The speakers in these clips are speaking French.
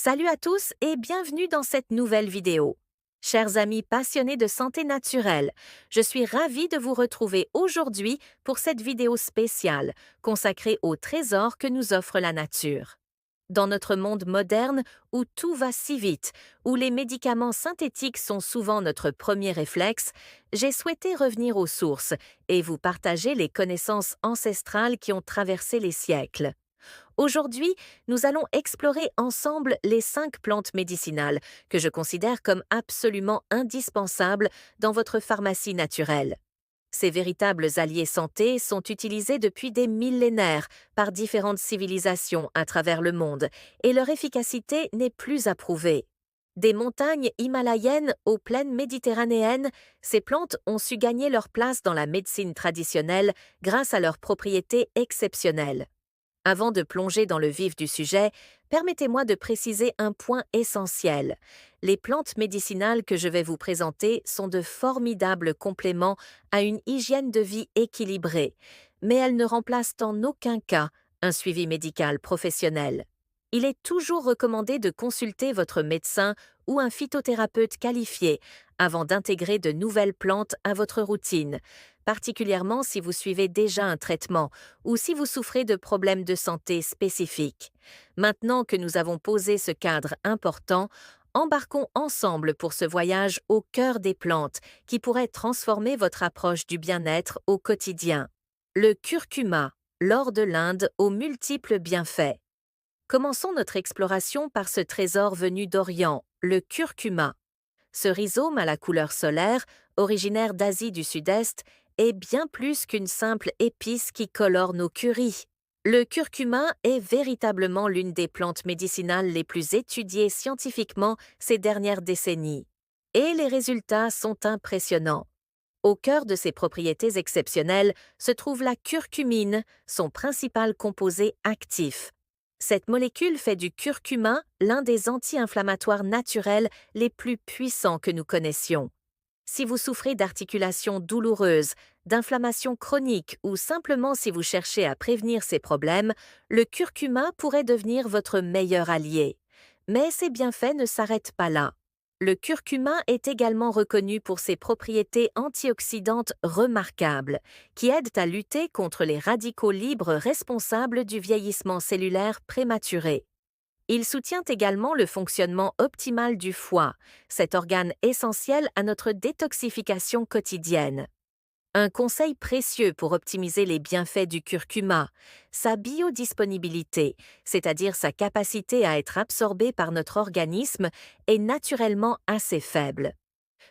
Salut à tous et bienvenue dans cette nouvelle vidéo. Chers amis passionnés de santé naturelle, je suis ravie de vous retrouver aujourd'hui pour cette vidéo spéciale consacrée aux trésors que nous offre la nature. Dans notre monde moderne où tout va si vite, où les médicaments synthétiques sont souvent notre premier réflexe, j'ai souhaité revenir aux sources et vous partager les connaissances ancestrales qui ont traversé les siècles. Aujourd'hui, nous allons explorer ensemble les 5 plantes médicinales que je considère comme absolument indispensables dans votre pharmacie naturelle. Ces véritables alliés santé sont utilisés depuis des millénaires par différentes civilisations à travers le monde et leur efficacité n'est plus à prouver. Des montagnes himalayennes aux plaines méditerranéennes, ces plantes ont su gagner leur place dans la médecine traditionnelle grâce à leurs propriétés exceptionnelles. Avant de plonger dans le vif du sujet, permettez-moi de préciser un point essentiel. Les plantes médicinales que je vais vous présenter sont de formidables compléments à une hygiène de vie équilibrée, mais elles ne remplacent en aucun cas un suivi médical professionnel. Il est toujours recommandé de consulter votre médecin ou un phytothérapeute qualifié avant d'intégrer de nouvelles plantes à votre routine, particulièrement si vous suivez déjà un traitement ou si vous souffrez de problèmes de santé spécifiques. Maintenant que nous avons posé ce cadre important, embarquons ensemble pour ce voyage au cœur des plantes qui pourrait transformer votre approche du bien-être au quotidien. Le curcuma, l'or de l'Inde aux multiples bienfaits. Commençons notre exploration par ce trésor venu d'Orient, le curcuma. Ce rhizome à la couleur solaire, originaire d'Asie du Sud-Est, est bien plus qu'une simple épice qui colore nos currys. Le curcuma est véritablement l'une des plantes médicinales les plus étudiées scientifiquement ces dernières décennies. Et les résultats sont impressionnants. Au cœur de ses propriétés exceptionnelles se trouve la curcumine, son principal composé actif. Cette molécule fait du curcuma l'un des anti-inflammatoires naturels les plus puissants que nous connaissions. Si vous souffrez d'articulations douloureuses, d'inflammations chroniques ou simplement si vous cherchez à prévenir ces problèmes, le curcuma pourrait devenir votre meilleur allié. Mais ses bienfaits ne s'arrêtent pas là. Le curcuma est également reconnu pour ses propriétés antioxydantes remarquables, qui aident à lutter contre les radicaux libres responsables du vieillissement cellulaire prématuré. Il soutient également le fonctionnement optimal du foie, cet organe essentiel à notre détoxification quotidienne. Un conseil précieux pour optimiser les bienfaits du curcuma, sa biodisponibilité, c'est-à-dire sa capacité à être absorbée par notre organisme, est naturellement assez faible.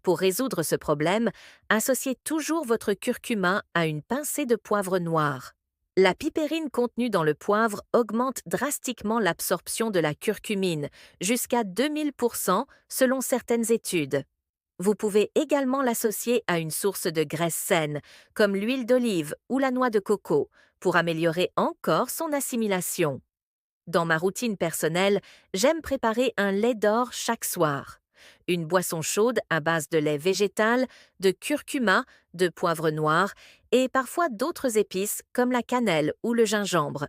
Pour résoudre ce problème, associez toujours votre curcuma à une pincée de poivre noir. La pipérine contenue dans le poivre augmente drastiquement l'absorption de la curcumine, jusqu'à 2000% selon certaines études. Vous pouvez également l'associer à une source de graisse saine, comme l'huile d'olive ou la noix de coco, pour améliorer encore son assimilation. Dans ma routine personnelle, j'aime préparer un lait d'or chaque soir. Une boisson chaude à base de lait végétal, de curcuma, de poivre noir et parfois d'autres épices comme la cannelle ou le gingembre.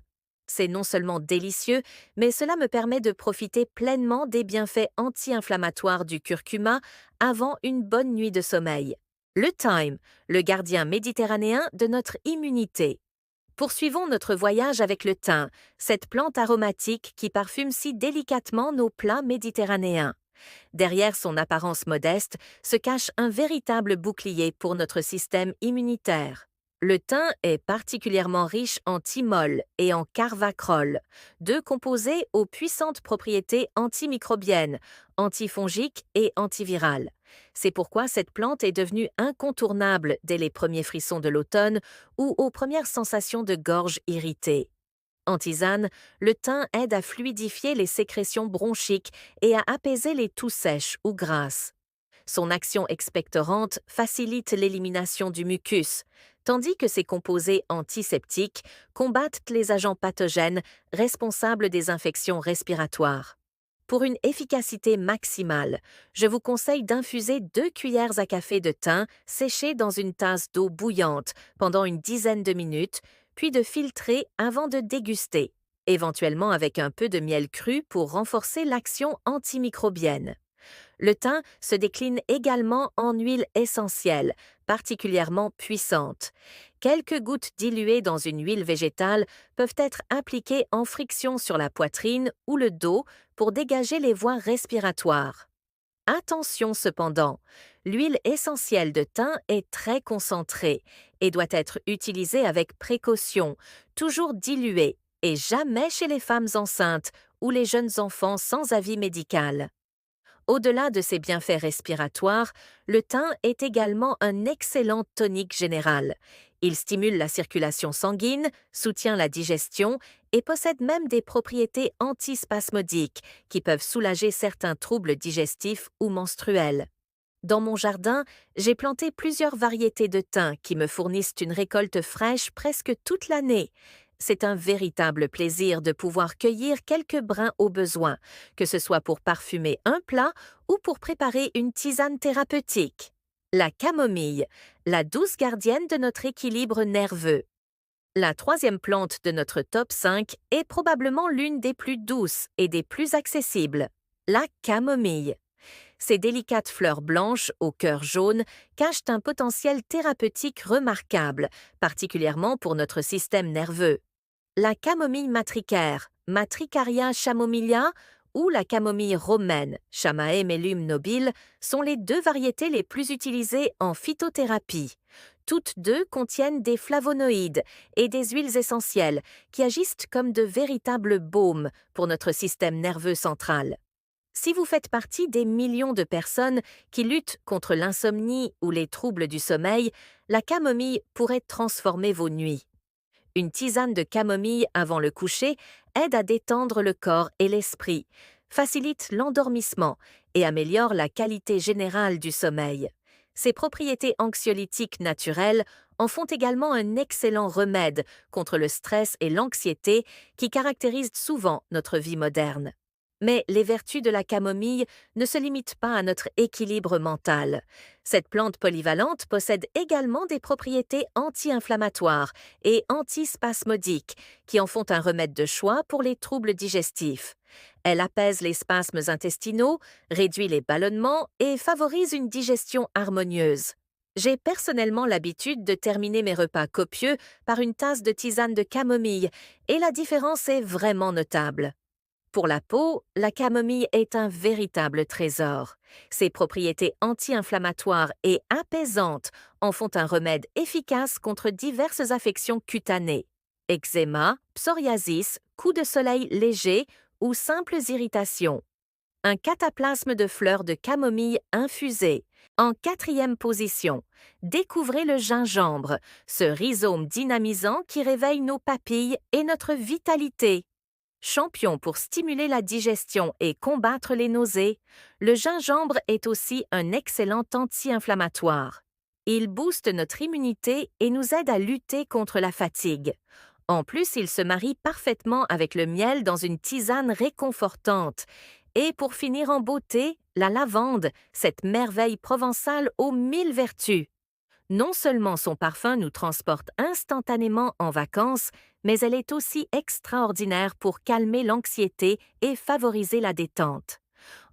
C'est non seulement délicieux, mais cela me permet de profiter pleinement des bienfaits anti-inflammatoires du curcuma avant une bonne nuit de sommeil. Le thyme, le gardien méditerranéen de notre immunité. Poursuivons notre voyage avec le thym, cette plante aromatique qui parfume si délicatement nos plats méditerranéens. Derrière son apparence modeste se cache un véritable bouclier pour notre système immunitaire. Le thym est particulièrement riche en thymol et en carvacrol, deux composés aux puissantes propriétés antimicrobiennes, antifongiques et antivirales. C'est pourquoi cette plante est devenue incontournable dès les premiers frissons de l'automne ou aux premières sensations de gorge irritée. En tisane, le thym aide à fluidifier les sécrétions bronchiques et à apaiser les toux sèches ou grasses. Son action expectorante facilite l'élimination du mucus, tandis que ses composés antiseptiques combattent les agents pathogènes responsables des infections respiratoires. Pour une efficacité maximale, je vous conseille d'infuser 2 cuillères à café de thym séchées dans une tasse d'eau bouillante pendant une dizaine de minutes, puis de filtrer avant de déguster. éventuellement avec un peu de miel cru pour renforcer l'action antimicrobienne. Le thym se décline également en huile essentielle, particulièrement puissante. Quelques gouttes diluées dans une huile végétale peuvent être appliquées en friction sur la poitrine ou le dos pour dégager les voies respiratoires. Attention cependant, l'huile essentielle de thym est très concentrée et doit être utilisée avec précaution, toujours diluée et jamais chez les femmes enceintes ou les jeunes enfants sans avis médical. Au-delà de ses bienfaits respiratoires, le thym est également un excellent tonique général. Il stimule la circulation sanguine, soutient la digestion et possède même des propriétés antispasmodiques qui peuvent soulager certains troubles digestifs ou menstruels. Dans mon jardin, j'ai planté plusieurs variétés de thym qui me fournissent une récolte fraîche presque toute l'année. C'est un véritable plaisir de pouvoir cueillir quelques brins au besoin, que ce soit pour parfumer un plat ou pour préparer une tisane thérapeutique. La camomille, la douce gardienne de notre équilibre nerveux. La troisième plante de notre top 5 est probablement l'une des plus douces et des plus accessibles, la camomille. Ces délicates fleurs blanches au cœur jaune cachent un potentiel thérapeutique remarquable, particulièrement pour notre système nerveux. La camomille matricaire, Matricaria chamomilla, ou la camomille romaine, Chamaemelum mellum nobile, sont les deux variétés les plus utilisées en phytothérapie. Toutes deux contiennent des flavonoïdes et des huiles essentielles qui agissent comme de véritables baumes pour notre système nerveux central. Si vous faites partie des millions de personnes qui luttent contre l'insomnie ou les troubles du sommeil, la camomille pourrait transformer vos nuits. Une tisane de camomille avant le coucher aide à détendre le corps et l'esprit, facilite l'endormissement et améliore la qualité générale du sommeil. Ses propriétés anxiolytiques naturelles en font également un excellent remède contre le stress et l'anxiété qui caractérisent souvent notre vie moderne. Mais les vertus de la camomille ne se limitent pas à notre équilibre mental. Cette plante polyvalente possède également des propriétés anti-inflammatoires et antispasmodiques qui en font un remède de choix pour les troubles digestifs. Elle apaise les spasmes intestinaux, réduit les ballonnements et favorise une digestion harmonieuse. J'ai personnellement l'habitude de terminer mes repas copieux par une tasse de tisane de camomille et la différence est vraiment notable. Pour la peau, la camomille est un véritable trésor. Ses propriétés anti-inflammatoires et apaisantes en font un remède efficace contre diverses affections cutanées. Eczéma, psoriasis, coups de soleil légers ou simples irritations. Un cataplasme de fleurs de camomille infusées. En quatrième position, découvrez le gingembre, ce rhizome dynamisant qui réveille nos papilles et notre vitalité. Champion pour stimuler la digestion et combattre les nausées, le gingembre est aussi un excellent anti-inflammatoire. Il booste notre immunité et nous aide à lutter contre la fatigue. En plus, il se marie parfaitement avec le miel dans une tisane réconfortante. Et pour finir en beauté, la lavande, cette merveille provençale aux 1000 vertus. Non seulement son parfum nous transporte instantanément en vacances, mais elle est aussi extraordinaire pour calmer l'anxiété et favoriser la détente.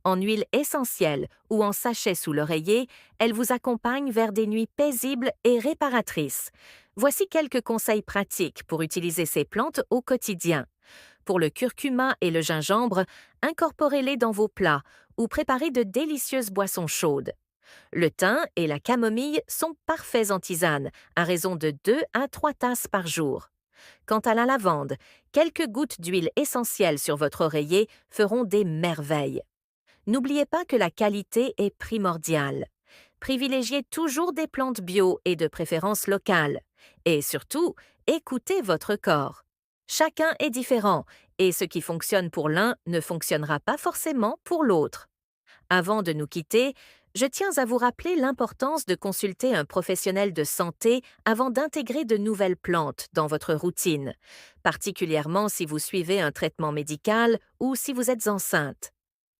En huile essentielle ou en sachet sous l'oreiller, elle vous accompagne vers des nuits paisibles et réparatrices. Voici quelques conseils pratiques pour utiliser ces plantes au quotidien. Pour le curcuma et le gingembre, incorporez-les dans vos plats ou préparez de délicieuses boissons chaudes. Le thym et la camomille sont parfaits en tisane, à raison de 2 à 3 tasses par jour. Quant à la lavande, quelques gouttes d'huile essentielle sur votre oreiller feront des merveilles. N'oubliez pas que la qualité est primordiale. Privilégiez toujours des plantes bio et de préférence locales. Et surtout, écoutez votre corps. Chacun est différent et ce qui fonctionne pour l'un ne fonctionnera pas forcément pour l'autre. Avant de nous quitter, je tiens à vous rappeler l'importance de consulter un professionnel de santé avant d'intégrer de nouvelles plantes dans votre routine, particulièrement si vous suivez un traitement médical ou si vous êtes enceinte.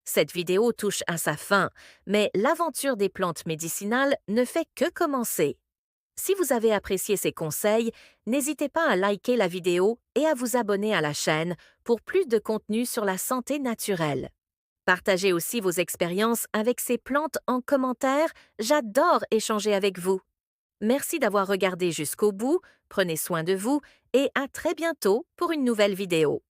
Cette vidéo touche à sa fin, mais l'aventure des plantes médicinales ne fait que commencer. Si vous avez apprécié ces conseils, n'hésitez pas à liker la vidéo et à vous abonner à la chaîne pour plus de contenu sur la santé naturelle. Partagez aussi vos expériences avec ces plantes en commentaire, j'adore échanger avec vous. Merci d'avoir regardé jusqu'au bout, prenez soin de vous et à très bientôt pour une nouvelle vidéo.